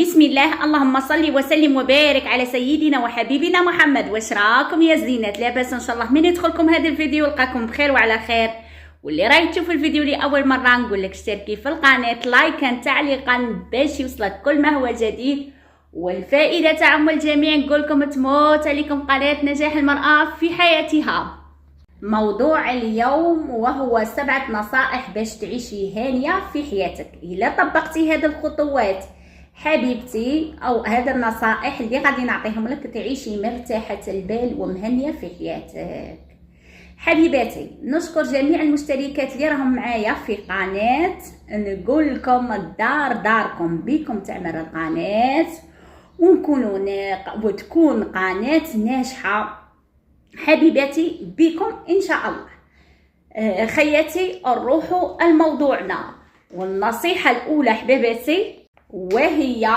بسم الله، اللهم صل وسلم وبارك على سيدنا وحبيبنا محمد. واش راكم يا زينات؟ لاباس ان شاء الله؟ من يدخلكم هذا الفيديو لقاكم بخير وعلى خير. واللي راهي تشوف الفيديو لاول مره نقول لك اشتركي في القناه، لايكا تعليقا باش يوصلك كل ما هو جديد. والفائده تعم الجميع، نقول لكم تموت عليكم قناه نجاح المراه في حياتها. موضوع اليوم وهو 7 نصائح باش تعيشي هانيه في حياتك. الا طبقتي هذه الخطوات حبيبتي او هذا النصائح اللي غادي نعطيهم لك تعيشي مرتاحه البال ومهنيه في حياتك. حبيباتي، نشكر جميع المشتركات اللي راهم معايا في قناه. نقول لكم الدار داركم، بكم تعمر القناه وتكون قناه ناجحه. حبيباتي بكم ان شاء الله. خياتي نروحوا لموضوعنا، والنصيحه الاولى حبيباتي وهي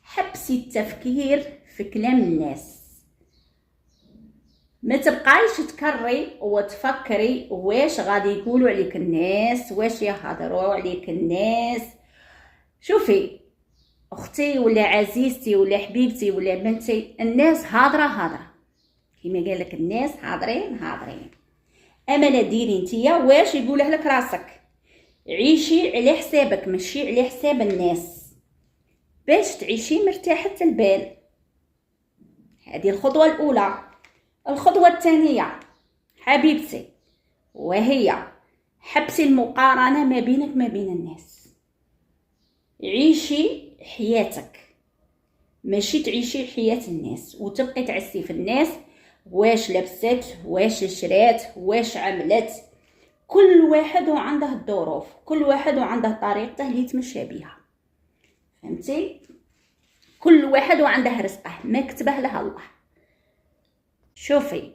حبسي التفكير في كلام الناس. ما تبقايش تكري وتفكري واش غادي يقولوا عليك الناس، واش يهضروا عليك الناس. شوفي اختي ولا عزيزتي ولا حبيبتي ولا بنتي، الناس هضره كما قال لك، الناس هاضرين. اما لا ديري نتيا واش يقوله لك راسك، عيشي على حسابك ماشي على حساب الناس باش تعيشي مرتاحه البال. هذه الخطوه الاولى. الخطوه الثانيه حبيبتي وهي حبسي المقارنه ما بينك ما بين الناس. عيشي حياتك ماشي تعيشي حياه الناس وتبقي تعسي في الناس، واش لبست، واش شرات، واش عملت. كل واحد وعنده الظروف، كل واحد وعنده طريقته اللي يتمشى بها، فهمتي؟ كل واحد وعنده رزقه ما كتبه له الله. شوفي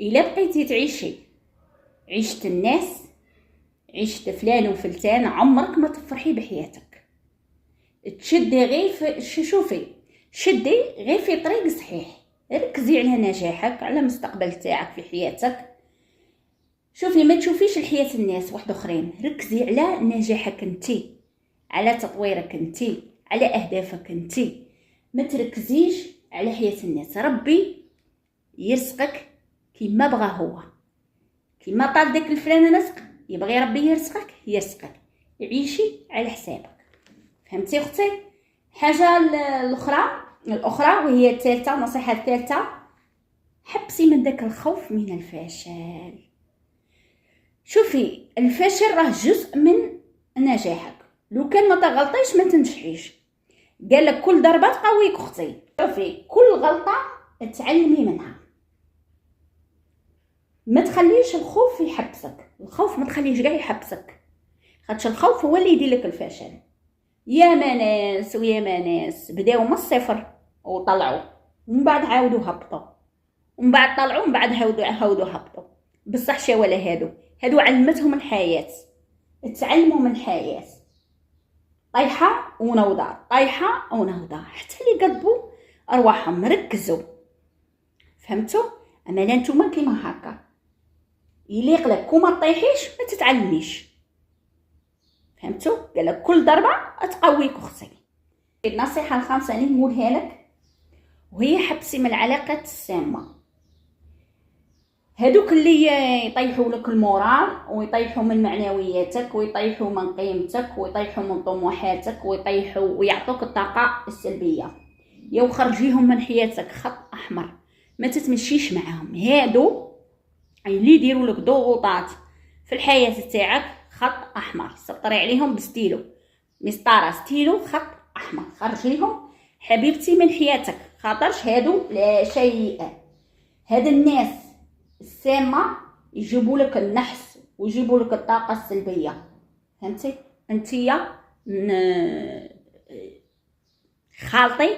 الا بقيتي تعيشي عيشة الناس، عيشة فلان وفلتان، عمرك ما تفرحي بحياتك. تشدي غير شدي غير في طريق صحيح، ركزي على نجاحك، على المستقبل تاعك في حياتك. شوفي ما تشوفيش الحياة الناس واحد اخرين، ركزي على نجاحك انتي، على تطويرك انتي، على اهدافك انتي. ما تركزيش على حياة الناس. ربي يرزقك كيما بغى هو، كيما طال داك الفلان رزق يبغي ربي يرزقك. عيشي على حسابك، فهمتي اختي؟ حاجه الاخرى وهي الثالثه، النصيحه الثالثه، حبسي من داك الخوف من الفشل. شوفي الفشل راه جزء من نجاحك، لو كان ما تغلطيش ما تنجحيش. قال لك كل ضربه تقويك اختي. شوفي كل غلطه تعلمي منها. ما تخليش الخوف يحبسك، الخوف ما تخليش كاع يحبسك، خاطش الخوف هو اللي يدير لك الفشل. يا ناس بداو من الصفر وطلعوا، ومن بعد عاودوا هبطوا، ومن بعد طلعوا، ومن بعد عاودوا هبطوا. بصح شا ولا هادو علمتهم الحياة، تعلموا من الحياة. طيحة ونوضة حتى اللي قلبوا ارواحهم ركزوا، فهمتوا؟ اما لا نتوما كيما هكا يليق لك وما تطيحيش ما تتعلميش، فهمتوا؟ قال لك كل ضربه تقويك اختي. النصيحه الخامسه اللي نقولها لك وهي حبسي من العلاقات السامه. هادوك اللي يطيحوا لك المورال ويطيحوا من معنوياتك ويطيحوا من قيمتك ويطيحوا من طموحاتك ويطيحوا ويعطوك الطاقه السلبيه، يا خرجيهم من حياتك. خط احمر، ما تتمشيش معاهم. هادو اللي يديروا لك ضغوطات في الحياه تاعك، خط احمر، سطري عليهم بستيلو، مسطره ستيلو، خط احمر، خرجيهم حبيبتي من حياتك. خاطرش هادو لا شيء. هاد الناس السامه يجيبوا لك النحس ويجيبوا لك الطاقه السلبيه، فهمتي؟ انتيا خالطي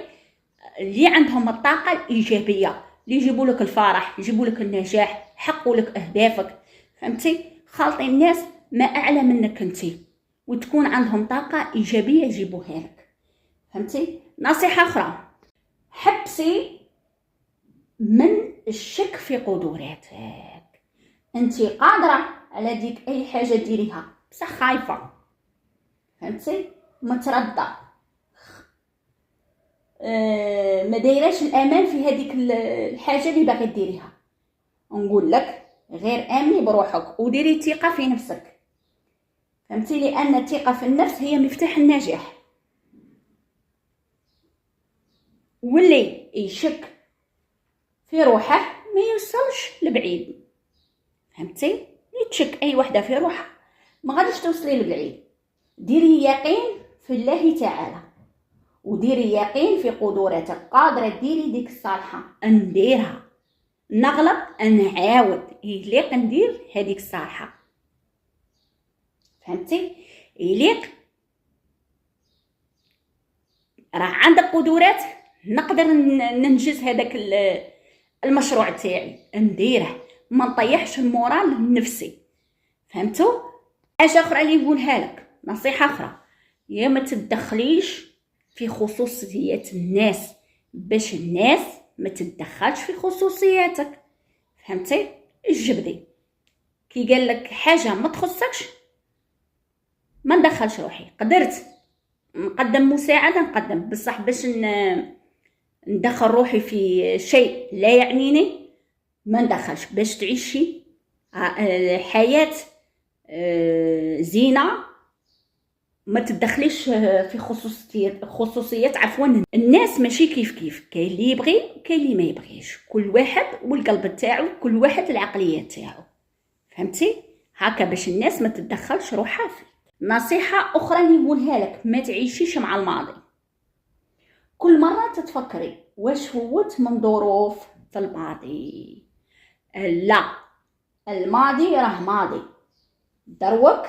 اللي عندهم الطاقه الايجابيه، اللي يجيبوا لك الفرح، يجيبوا لك النجاح، يحققوا لك اهدافك، فهمتي؟ خالطي الناس ما اعلى منك انتي وتكون عندهم طاقه ايجابيه يجيبوها لك، فهمتي؟ نصيحه اخرى، حبسي من الشك في قدراتك. انتي قادره على ديك اي حاجه ديريها، بصح خايفه، فهمتي؟ متردده. ما دايراش الامان في هذيك الحاجه اللي باغي ديريها. نقول لك غير امني بروحك وديري ثقه في نفسك، فهمتي؟ لان الثقه في النفس هي مفتاح النجاح. واللي يشك في روحه ما يوصلش لبعيد، فهمتي؟ تشك اي وحده في روحها ما غاديش توصلي لبعيد. ديري يقين في الله تعالى، وديري يقين في قدراتك، قادره ديري ديك الصالحه نديرها، نغلط نعاود، يليق ندير هذيك الصالحه، فهمتي؟ يليق راه عندك قدرات، نقدر ننجز هذاك المشروع تاعي، نديره، ما نطيحش المورال النفسي، فهمتوا؟ حاجه اخرى اللي نقولها لك، نصيحه اخرى، يا ما تتدخليش في خصوصيات الناس باش الناس ما تتدخلش في خصوصياتك، فهمتي؟ الجبدي كي قال لك حاجه ما تخصكش ما ندخلش روحي، قدرت نقدم مساعده نقدم، بصح باش ندخل روحي في شيء لا يعنيني ما ندخلش. باش تعيشي حياه زينه ما تدخليش في خصوصيات عفوا الناس، ماشي كيف كيف، كاين اللي يبغي كاين اللي ما يبغيش، كل واحد والقلب تاعو، كل واحد العقليه تاعو، فهمتي؟ هكا باش الناس ما تتدخلش روحها فيك. نصيحه اخرى اللي نقولها لك، ما تعيشيش مع الماضي. كل مره تتفكري واش فوت من ظروف في الماضي، لا، الماضي راه ماضي، دروك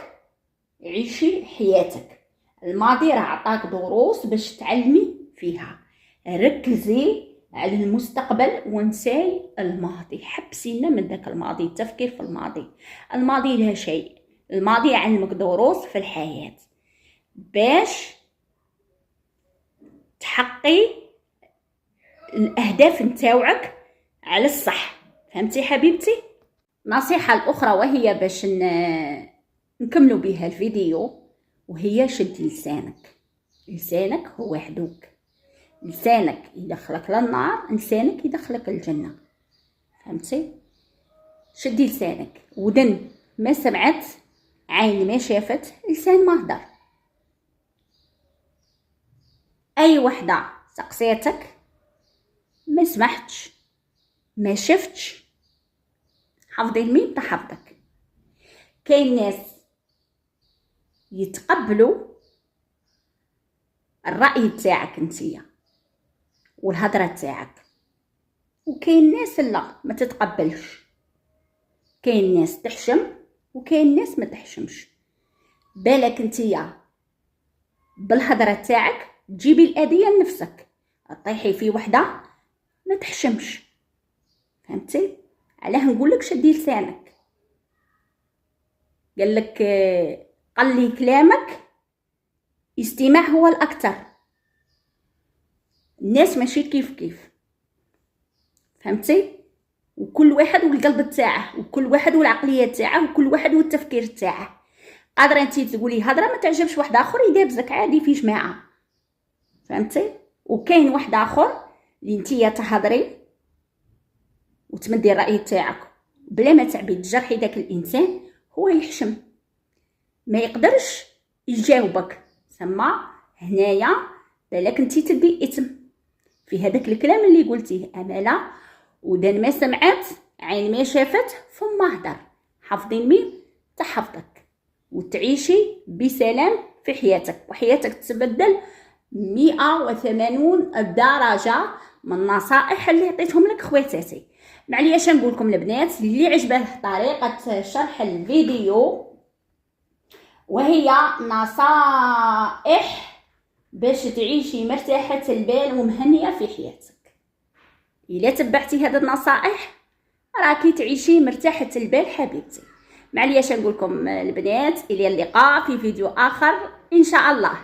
عيشي حياتك. الماضي راه عطاك دروس باش تعلمي فيها، ركزي على المستقبل ونساي الماضي، حبسينا من ذاك الماضي، التفكير في الماضي. الماضي لا شيء، الماضي يعلمك دروس في الحياة باش تحقي الاهداف نتاوعك على الصح، فهمتي حبيبتي؟ نصيحة الاخرى وهي باش نكملوا بها الفيديو، وهي شد لسانك. لسانك هو وحدك، لسانك يدخلك للنار، لسانك يدخلك الجنة، فهمتي؟ شدي لسانك، ودن ما سمعت، عين ما شافت، لسان ما هدر. اي وحده سقسيتك ما سمحتش ما شفتش، حفظي الميم تحفظك. كاين ناس يتقبلوا الرأي تاعك انتيا والهضره تاعك، وكاين ناس لا ما تتقبلش. كاين ناس تحشم وكاين ناس ما تحشمش. بالك انتيا بالهضره تاعك تجيبي الاذيه لنفسك، طيحي في وحده ما تحشمش، فهمتي؟ علاه نقولك شدي لسانك. قال لك قلي كلامك، استماع هو الاكثر. الناس ماشي كيف كيف، فهمتي؟ وكل واحد والقلب تاعه، وكل واحد والعقليه تاعه، وكل واحد والتفكير تاعه. قادره انت تقولي هضره ما تعجبش واحد اخر يدابزك عادي في جماعه، فهمتي؟ وكاين واحد اخر اللي انتيا تهضري وتمدي الراي تاعك بلا ما تعبي تجرحي داك الانسان، هو يحشم ما يقدرش يجاوبك. سما هنايا بالك انتي تدي اثم في هذاك الكلام اللي قلتيه. اماله ودان ما سمعت، عين ما شافت، فم ما هدر. حفظي الميم تحفظك وتعيشي بسلام في حياتك، وحياتك تتبدل 180 درجه من النصائح اللي عطيتهم لك خواتاتي. معليش نقول لكم البنات اللي عجبه طريقه شرح الفيديو، وهي نصائح باش تعيشي مرتاحه البال ومهنيه في حياتك. الا تبعتي هذه النصائح راكي تعيشي مرتاحه البال حبيبتي. معليش نقول لكم البنات الى اللقاء في فيديو اخر ان شاء الله.